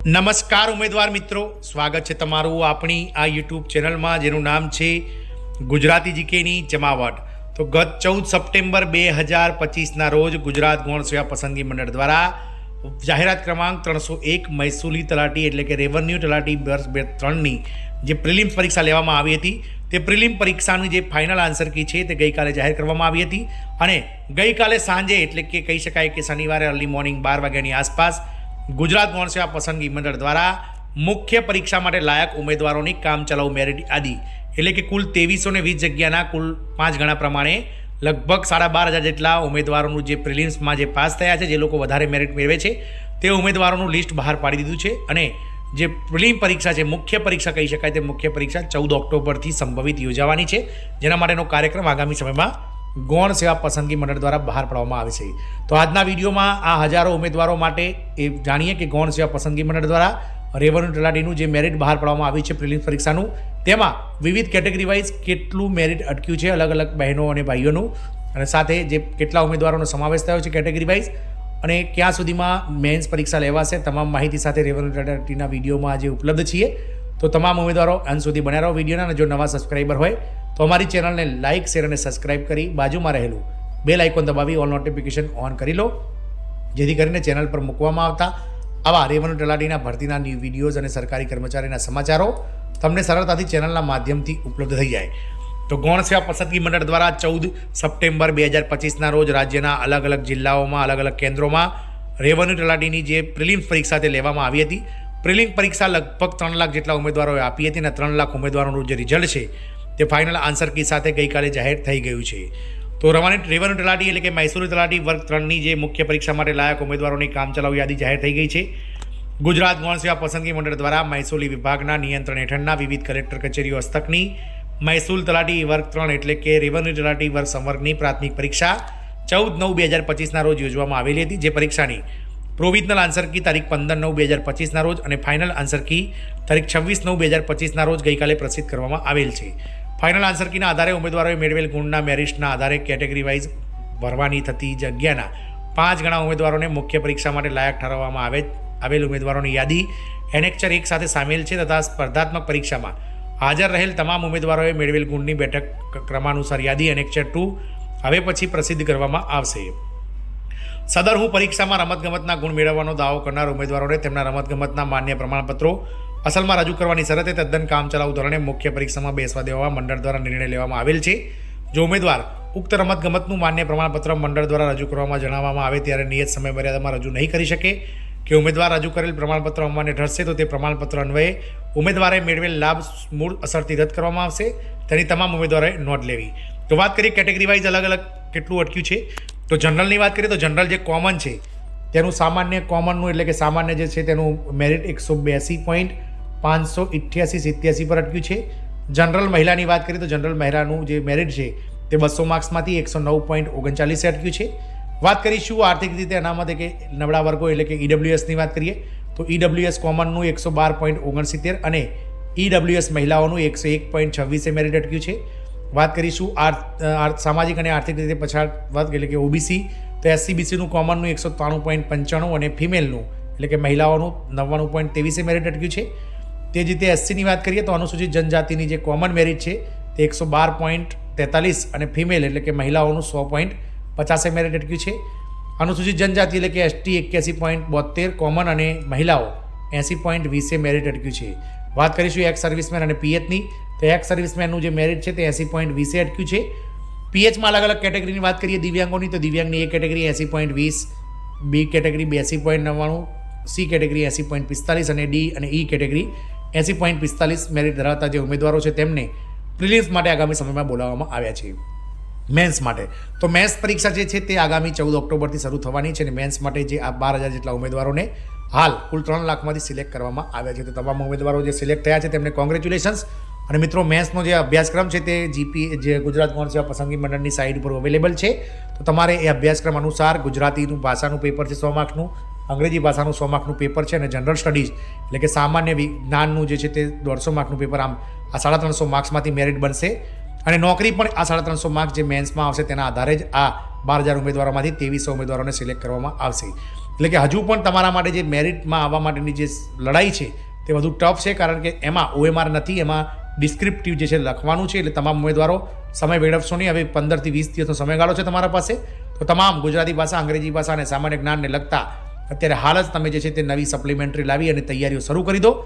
નમસ્કાર ઉમેદવાર મિત્રો, સ્વાગત છે તમારું આપણી આ યુટ્યુબ ચેનલમાં જેનું નામ છે ગુજરાતી જીકેની જમાવટ। તો ગત 14 સપ્ટેમ્બર 2025ના રોજ ગુજરાત ગૌણ સેવા પસંદગી મંડળ દ્વારા જાહેરાત ક્રમાંક 301 મહેસૂલી તલાટી એટલે કે રેવન્યુ તલાટી વર્ષ 2003ની જે પ્રિલિમ્સ પરીક્ષા લેવામાં આવી હતી તે પ્રિલિમ પરીક્ષાની જે ફાઇનલ આન્સર કી છે તે ગઈકાલે જાહેર કરવામાં આવી હતી અને ગઈકાલે સાંજે એટલે કે કહી શકાય કે શનિવારે અર્લી મોર્નિંગ 12 વાગ્યાની આસપાસ ગુજરાત ગૌણ સેવા પસંદગી મંડળ દ્વારા મુખ્ય પરીક્ષા માટે લાયક ઉમેદવારોની કામચલાઉ મેરિટ યાદી એટલે કે કુલ 2320 જગ્યાના કુલ 5 ગણા પ્રમાણે લગભગ 12,500 જેટલા ઉમેદવારોનું જે પ્રિલિમ્સમાં જે પાસ થયા છે, જે લોકો વધારે મેરિટ મેળવે છે તે ઉમેદવારોનું લિસ્ટ બહાર પાડી દીધું છે અને જે પ્રિલિમ પરીક્ષા છે, મુખ્ય પરીક્ષા કહી શકાય તે મુખ્ય પરીક્ષા 14 ઓક્ટોબરથી સંભવિત યોજાવાની છે, જેના માટેનો કાર્યક્રમ આગામી સમયમાં ગૌણ સેવા પસંદગી મંડળ દ્વારા બહાર પાડવામાં આવે છે। તો આજના વિડીયોમાં આ હજારો ઉમેદવારો માટે એ જાણીએ કે ગૌણ સેવા પસંદગી મંડળ દ્વારા રેવન્યુ તલાટીનું જે મેરિટ બહાર પાડવામાં આવ્યું છે પ્રિલિમ્સ પરીક્ષાનું, તેમાં વિવિધ કેટેગરી વાઇઝ કેટલું મેરિટ અટક્યું છે અલગ અલગ બહેનો અને ભાઈઓનું, અને સાથે જે કેટલા ઉમેદવારોનો સમાવેશ થયો છે કેટેગરી વાઇઝ, અને ક્યાં સુધીમાં મેન્સ પરીક્ષા લેવાશે, તમામ માહિતી સાથે રેવન્યુ તલાટીના વિડીયોમાં આજે ઉપલબ્ધ છીએ। તો તમામ ઉમેદવારો અંત સુધી બન્યા રહો વિડીયોના, અને જો નવા સબસ્ક્રાઈબર હોય તો અમારી ચેનલને લાઇક, શેર અને સબસ્ક્રાઇબ કરી બાજુમાં રહેલું બેલ આઇકોન દબાવી ઓલ નોટિફિકેશન ઓન કરી લો, જેથી કરીને ચેનલ પર મૂકવામાં આવતા આવા રેવન્યુ તલાટીના ભરતીના ન્યૂ વિડીયોઝ અને સરકારી કર્મચારીના સમાચારો તમને સરળતાથી ચેનલના માધ્યમથી ઉપલબ્ધ થઈ જાય। તો ગૌણ સેવા પસંદગી મંડળ દ્વારા 14 સપ્ટેમ્બર 2025ના રોજ રાજ્યના અલગ અલગ જિલ્લાઓમાં અલગ અલગ કેન્દ્રોમાં રેવન્યુ તલાટીની જે પ્રિલિમ્સ પરીક્ષા તે લેવામાં આવી હતી। પ્રિલિમ પરીક્ષા લગભગ 3 લાખ જેટલા ઉમેદવારોએ આપી હતી અને 3 લાખ ઉમેદવારોનું જે રિઝલ્ટ છે તે ફાઇનલ આન્સર કી સાથે ગઈકાલે જાહેર થઈ ગયું છે। તો રેવન્યુ તલાટી એટલે કે મહેસૂલી તલાટી વર્ગ 3ની જે મુખ્ય પરીક્ષા માટે લાયક ઉમેદવારોની કામચલાઉ યાદી જાહેર થઈ ગઈ છે। ગુજરાત ગૌણ સેવા પસંદગી મંડળ દ્વારા મહેસૂલી વિભાગના નિયંત્રણ હેઠળના વિવિધ કલેક્ટર કચેરીઓ હસ્તકની મહેસૂલ તલાટી વર્ગ 3 એટલે કે રેવન્યુ તલાટી વર્ગ સંવર્ગની પ્રાથમિક પરીક્ષા 14/9/2025ના રોજ યોજવામાં આવેલી હતી, જે પરીક્ષાની પ્રોવિઝનલ આન્સર કી તારીખ 15/9/2025ના રોજ અને ફાઇનલ આન્સર કી તારીખ 26/9/2025ના રોજ ગઈકાલે પ્રસિદ્ધ કરવામાં આવેલ છે। ફાઇનલ આન્સર કીના આધારે ઉમેદવારોએ મેળવેલ ગુણના મેરિટના આધારે કેટેગરી વાઇઝ ભરવાની થતી જગ્યાના 5 ગણા ઉમેદવારોને મુખ્ય પરીક્ષા માટે લાયક ઠરાવવામાં આવેલ ઉમેદવારોની યાદી એનેક્ચર 1 સાથે સામેલ છે તથા સ્પર્ધાત્મક પરીક્ષામાં હાજર રહેલ તમામ ઉમેદવારોએ મેળવેલ ગુણની બેઠક ક્રમાનુસાર યાદી એનેક્ચર 2 હવે પછી પ્રસિદ્ધ કરવામાં આવશે। સદર હું પરીક્ષામાં રમતગમતના ગુણ મેળવવાનો દાવો કરનાર ઉમેદવારોને તેમના રમતગમતના માન્ય પ્રમાણપત્રો અસલમાં રજૂ કરવાની શરતે તદ્દન કામચલાઉ ધોરણે મુખ્ય પરીક્ષામાં બેસવા દેવા મંડળ દ્વારા નિર્ણય લેવામાં આવેલ છે। જો ઉમેદવાર ઉક્ત રમતગમતનું માન્ય પ્રમાણપત્ર મંડળ દ્વારા રજૂ કરવામાં જણાવવામાં આવે ત્યારે નિયત સમય મર્યાદામાં રજૂ નહીં કરી શકે કે ઉમેદવાર રજૂ કરેલ પ્રમાણપત્ર અમાન્ય ઠરશે તો તે પ્રમાણપત્ર અન્વયે ઉમેદવારે મેળવેલ લાભ મૂળ અસરથી રદ કરવામાં આવશે, તેની તમામ ઉમેદવારોએ નોંધ લેવી। તો વાત કરીએ કેટેગરી વાઇઝ અલગ અલગ કેટલું અટક્યું છે, તો જનરલની વાત કરીએ તો જનરલ જે કોમન છે તેનું સામાન્ય કોમનનું એટલે કે સામાન્ય જે છે તેનું મેરિટ 182.588-87 પર અટક્યું છે। જનરલ મહિલાની વાત કરીએ તો જનરલ મહિલાનું જે મેરિટ છે તે 200 માર્ક્સમાંથી 109.39 અટક્યું છે। વાત કરીશું આર્થિક રીતે અનામત કે નબળા વર્ગો એટલે કે ઈડબ્લ્યુએસની વાત કરીએ તો ઈડબ્લ્યુએસ કોમનનું 112.69 અને ઈડબ્લ્યુએસ મહિલાઓનું 101.26 મેરિટ અટક્યું છે। વાત કરીશું સામાજિક અને આર્થિક રીતે પછાત વર્ગ એટલે કે ઓબીસી તો એસસીબીસીનું કોમનનું 193.95 અને ફિમેલનું એટલે કે મહિલાઓનું 99.23 મેરિટ અટક્યું છે। તે જ રીતે એસસીની વાત કરીએ તો અનુસૂચિત જનજાતિની જે કોમન મેરિટ છે તે 112.43 અને ફિમેલ એટલે કે મહિલાઓનું 100.50 મેરિટ અટક્યું છે। અનુસૂચિત જનજાતિ એટલે કે એસટી 81.72 કોમન અને મહિલાઓ 80.20 મેરિટ અટક્યું છે। વાત કરીશું એક્સ સર્વિસમેન અને પીએચની તો એક્સ સર્વિસમેનનું જે મેરિટ છે તે 80.20 અટક્યું છે। પીએચમાં અલગ અલગ કેટેગરીની વાત કરીએ દિવ્યાંગોની તો દિવ્યાંગની એ કેટેગરી 80.20, બી કેટેગરી 82.99, સી કેટેગરી 80.45 અને ડી અને ઈ કેટેગરી 80.45 મેરિટ ધરાવતા જે ઉમેદવારો છે તેમને પ્રિલિમ્સ માટે આગામી સમયમાં બોલાવવામાં આવ્યા છે। મેન્સ માટે તો મેન્સ પરીક્ષા જે છે તે આગામી 14 ઓક્ટોબરથી શરૂ થવાની છે અને મેન્સ માટે જે આ 12,000 જેટલા ઉમેદવારોને હાલ કુલ 3 લાખમાંથી સિલેક્ટ કરવામાં આવ્યા છે। તો તમામ ઉમેદવારો જે સિલેક્ટ થયા છે તેમને કોંગ્રેચ્યુલેશન્સ। અને મિત્રો મેન્સનો જે અભ્યાસક્રમ છે તે જે ગુજરાત ગૌણ સેવા પસંદગી મંડળની સાઇટ પર અવેલેબલ છે। તો તમારે એ અભ્યાસક્રમ અનુસાર ગુજરાતીનું ભાષાનું પેપર છે 100 માર્કનું, અંગ્રેજી ભાષાનું 100 માર્કનું પેપર છે અને જનરલ સ્ટડીઝ એટલે કે સામાન્ય વિજ્ઞાનનું જે છે તે 150 માર્કનું પેપર, આમ આ 350 માર્ક્સમાંથી મેરિટ બનશે અને નોકરી પણ આ 350 માર્ક્સ જે મેન્સમાં આવશે તેના આધારે જ આ 12,000 ઉમેદવારોમાંથી 2300 ઉમેદવારોને સિલેક્ટ કરવામાં આવશે। એટલે કે હજુ પણ તમારા માટે જે મેરિટમાં આવવા માટેની જે લડાઈ છે તે વધુ ટફ છે, કારણ કે એમાં OMR નથી, એમાં ડિસ્ક્રિપ્ટિવ જે છે લખવાનું છે. એટલે તમામ ઉમેદવારો સમય વેડફશો નહીં. હવે 15 થી 20 દિવસનો સમયગાળો છે તમારા પાસે. તો તમામ ગુજરાતી ભાષા, અંગ્રેજી ભાષા અને સામાન્ય જ્ઞાનને લગતા અત્યારે હાલ જ તમે જે છે તે નવી સપ્લિમેન્ટરી લાવી અને તૈયારીઓ શરૂ કરી દો.